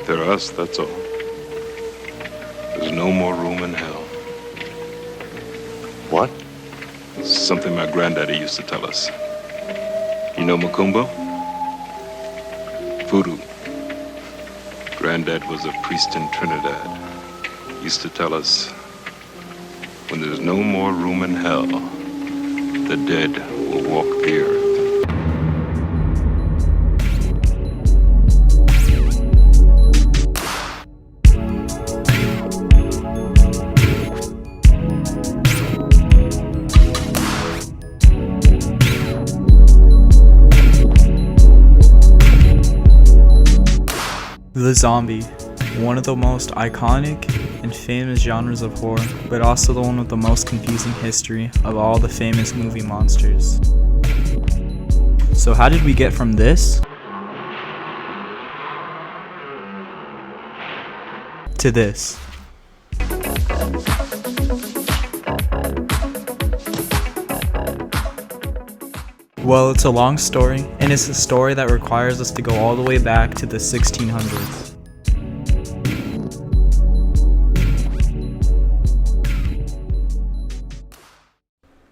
They're us, that's all. There's no more room in hell. What? It's something my granddaddy used to tell us. You know Macumba? Voodoo. Granddad was a priest in Trinidad. He used to tell us, when there's no more room in hell, the dead will walk the earth. The zombie, one of the most iconic and famous genres of horror, but also the one with the most confusing history of all the famous movie monsters. So how did we get from this to this? Well, it's a long story, and it's a story that requires us to go all the way back to the 1600s.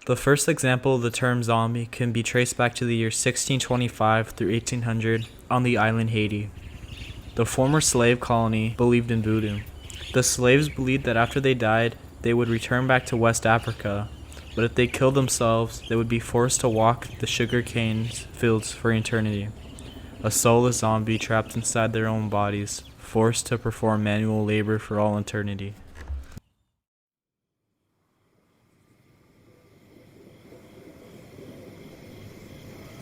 The first example of the term zombie can be traced back to the year 1625 through 1800 on the island Haiti. The former slave colony believed in voodoo. The slaves believed that after they died, they would return back to West Africa, but if they killed themselves, they would be forced to walk the sugarcane fields for eternity. A soulless zombie trapped inside their own bodies, forced to perform manual labor for all eternity.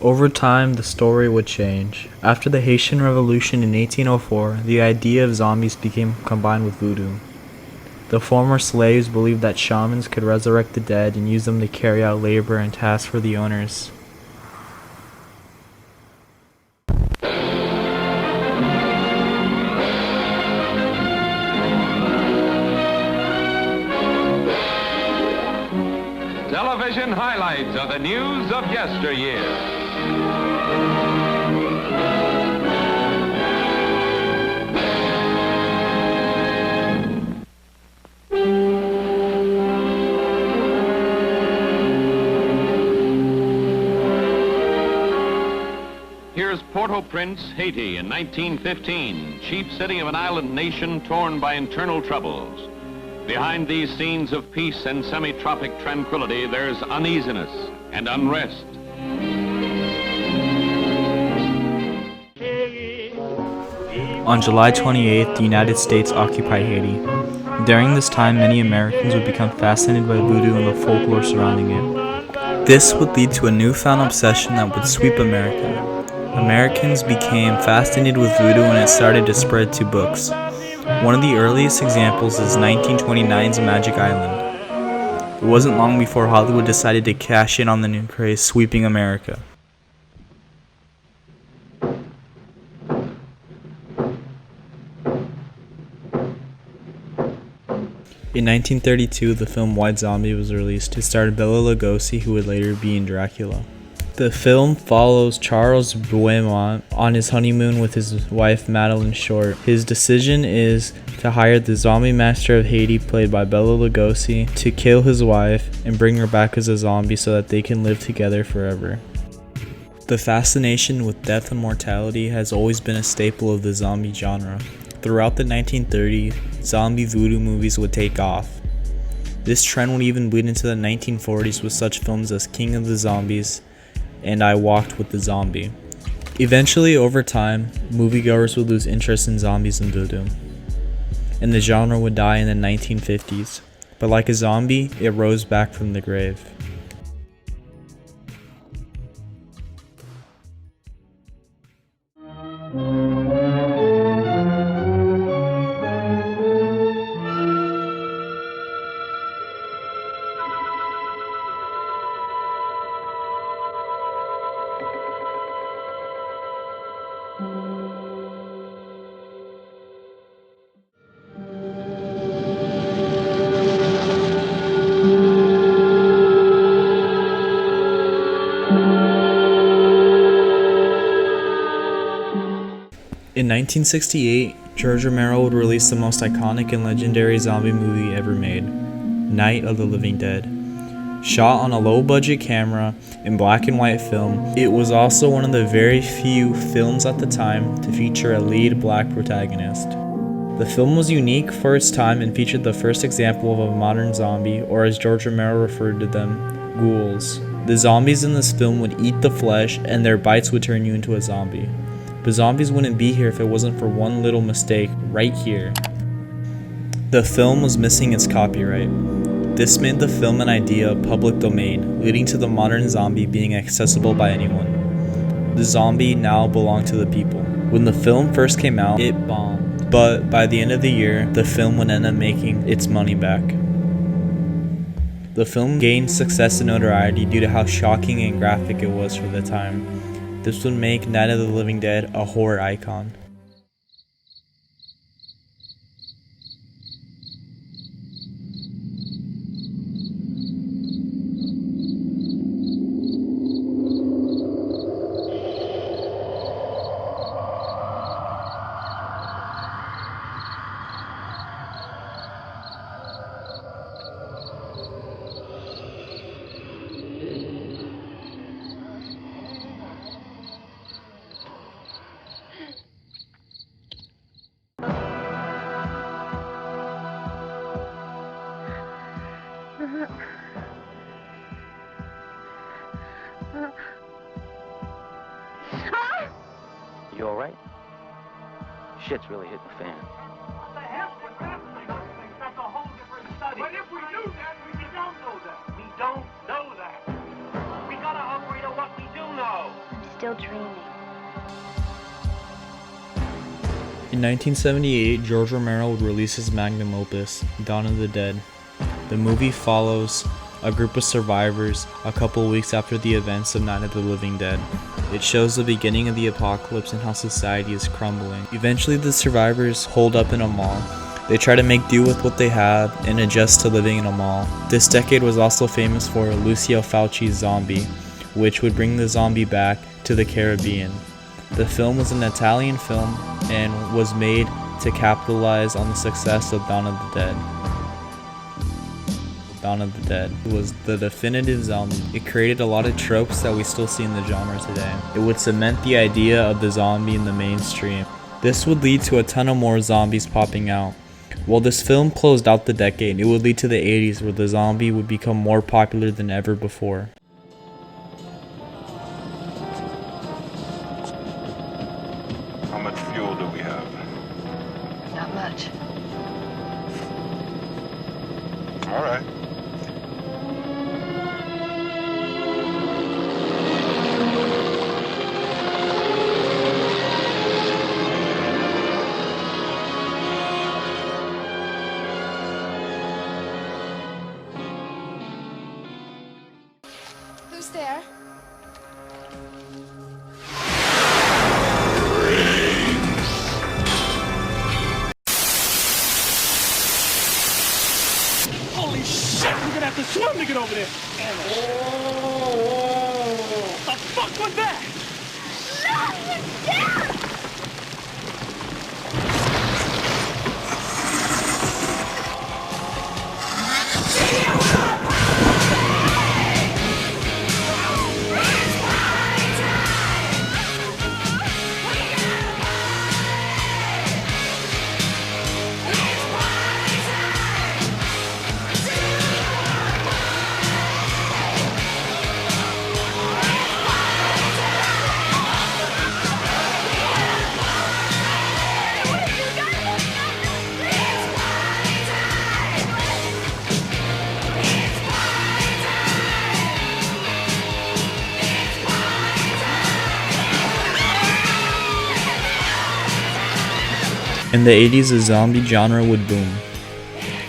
Over time, the story would change. After the Haitian Revolution in 1804, the idea of zombies became combined with voodoo. The former slaves believed that shamans could resurrect the dead and use them to carry out labor and tasks for the owners. Television highlights of the news of yesteryear. Here's Port-au-Prince, Haiti in 1915, chief city of an island nation torn by internal troubles. Behind these scenes of peace and semi-tropic tranquility, there's uneasiness and unrest. On July 28th, the United States occupied Haiti. During this time, many Americans would become fascinated by voodoo and the folklore surrounding it. This would lead to a newfound obsession that would sweep America. Americans became fascinated with voodoo and it started to spread to books. One of the earliest examples is 1929's Magic Island. It wasn't long before Hollywood decided to cash in on the new craze sweeping America. In 1932, the film White Zombie was released. It starred Bela Lugosi, who would later be in Dracula. The film follows Charles Beaumont on his honeymoon with his wife Madeline Short. His decision is to hire the zombie master of Haiti, played by Bela Lugosi, to kill his wife and bring her back as a zombie so that they can live together forever. The fascination with death and mortality has always been a staple of the zombie genre. Throughout the 1930s, zombie voodoo movies would take off. This trend would even bleed into the 1940s with such films as King of the Zombies and I Walked with the Zombie. Eventually, over time, moviegoers would lose interest in zombies and voodoo, and the genre would die in the 1950s. But like a zombie, it rose back from the grave. In 1968, George Romero would release the most iconic and legendary zombie movie ever made, Night of the Living Dead. Shot on a low-budget camera in black and white film, it was also one of the very few films at the time to feature a lead black protagonist. The film was unique for its time and featured the first example of a modern zombie, or as George Romero referred to them, ghouls. The zombies in this film would eat the flesh and their bites would turn you into a zombie. But zombies wouldn't be here if it wasn't for one little mistake right here. The film was missing its copyright. This made the film an idea public domain, leading to the modern zombie being accessible by anyone. The zombie now belonged to the people. When the film first came out, it bombed, but by the end of the year, the film would end up making its money back. The film gained success and notoriety due to how shocking and graphic it was for the time. This would make Night of the Living Dead a horror icon. You all right? Shit's really hitting the fan. What the hell with that thing? That's a whole different study. But if we knew that, we don't know that. We don't know that. We gotta agree to what we do know. I'm still dreaming. In 1978, George Romero would release his magnum opus, Dawn of the Dead. The movie follows a group of survivors a couple weeks after the events of Night of the Living Dead. It shows the beginning of the apocalypse and how society is crumbling. Eventually, the survivors hold up in a mall. They try to make do with what they have and adjust to living in a mall. This decade was also famous for Lucio Fulci's Zombie, which would bring the zombie back to the Caribbean. The film was an Italian film and was made to capitalize on the success of Dawn of the Dead. Dawn of the Dead was the definitive zombie. It created a lot of tropes that we still see in the genre today. It would cement the idea of the zombie in the mainstream. This would lead to a ton of more zombies popping out. While this film closed out the decade, it would lead to the 80s where the zombie would become more popular than ever before. How much fuel do we have? Not much. All right. Who's there? Holy shit! We're gonna have to swim to get over there. The fuck was that? In the 80s, the zombie genre would boom.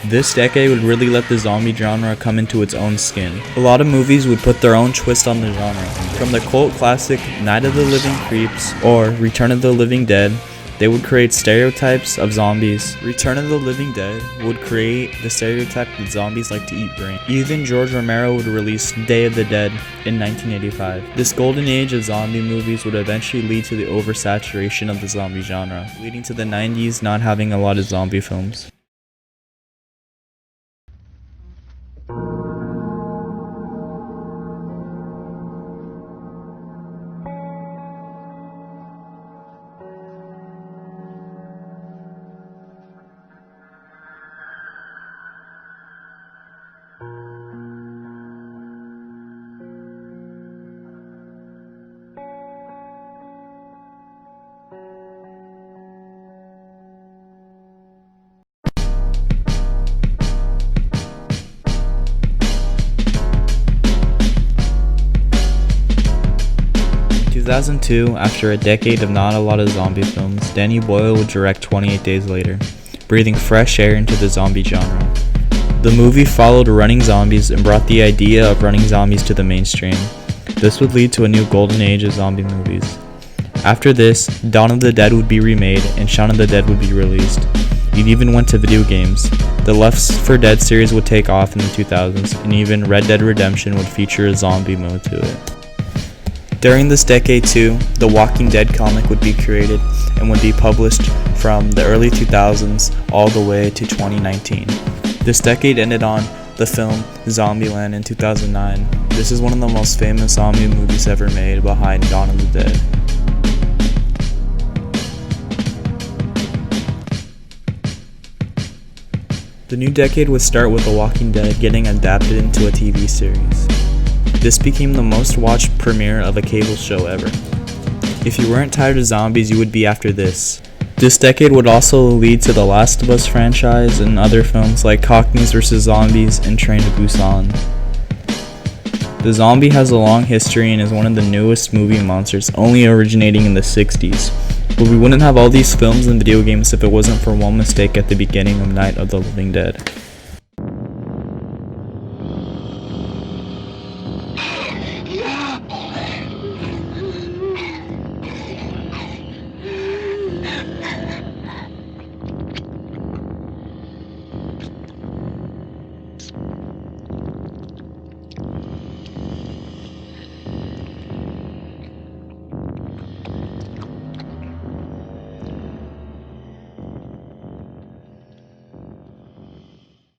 This decade would really let the zombie genre come into its own skin. A lot of movies would put their own twist on the genre. From the cult classic Night of the Living Creeps or Return of the Living Dead They would create stereotypes of zombies. Return of the Living Dead would create the stereotype that zombies like to eat brain. Even George Romero would release Day of the Dead in 1985. This golden age of zombie movies would eventually lead to the oversaturation of the zombie genre, leading to the 90s not having a lot of zombie films. 2002, after a decade of not a lot of zombie films, Danny Boyle would direct 28 Days Later, breathing fresh air into the zombie genre. The movie followed Running Zombies and brought the idea of running zombies to the mainstream. This would lead to a new golden age of zombie movies. After this, Dawn of the Dead would be remade and Shaun of the Dead would be released. It even went to video games. The Left 4 Dead series would take off in the 2000s, and even Red Dead Redemption would feature a zombie mode to it. During this decade too, The Walking Dead comic would be created and would be published from the early 2000s all the way to 2019. This decade ended on the film Zombieland in 2009. This is one of the most famous zombie movies ever made, behind Dawn of the Dead. The new decade would start with The Walking Dead getting adapted into a TV series. This became the most watched premiere of a cable show ever. If you weren't tired of zombies, you would be after this. This decade would also lead to the Last of Us franchise and other films like Cockneys vs. Zombies and Train to Busan. The zombie has a long history and is one of the newest movie monsters, only originating in the 60s. But we wouldn't have all these films and video games if it wasn't for one mistake at the beginning of Night of the Living Dead.